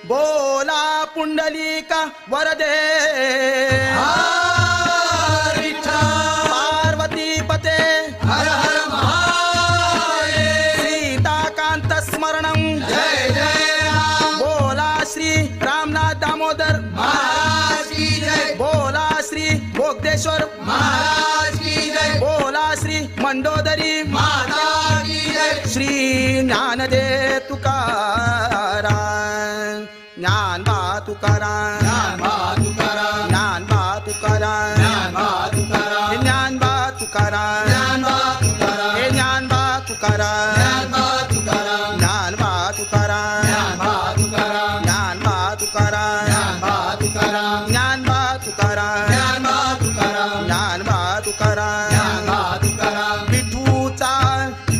बोला पुंडलिका वरदे पार्वती पते हर हर महादेव सीताकांत स्मरणं जय जय राम बोला श्री रामनाथ दामोदर महाराज की जय बोला श्री भोगदेश्वर महाराज की जय बोला श्री मंडोदरी माता की जय श्री ज्ञानदेव तुकाराम ज्ञानबा तुकाराम ज्ञानबा तुकाराम ज्ञानबा तुकाराम ज्ञानबा तुकाराम ज्ञानबा तुकाराम ज्ञानबा तुकाराम ज्ञानबा तुकाराम ज्ञानबा तुकाराम ज्ञानबा तुकाराम ज्ञानबा तुकाराम ज्ञानबा तुकाराम ज्ञानबा तुकाराम ज्ञानबा तुकाराम ज्ञानबा तुकाराम ज्ञानबा ज्ञानबा तुकाराम तुकाराम विठूचा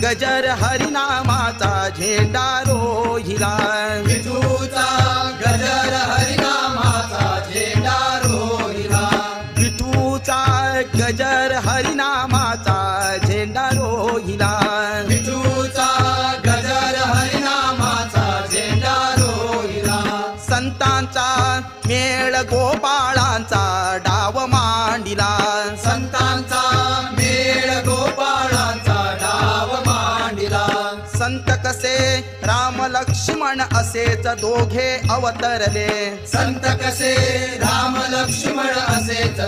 गजर हरिनामाचा झेंडा रोहिला विठूचा गजर हरिनामाचा झेंडा रोहिला विठूचा गजर हरिनामाचा झेंडा रोहिला विठूचा गजर हरिनामाचा झेंडा रोहिला संतांचा मेळ गोपाळांचा डाव मांडिला संतांचा मेळ गोपाळांचा डाव मांडिला संत कसे राम लक्ष्मण असेच दोघे अवतरले संत कसे राम लक्ष्मण असेच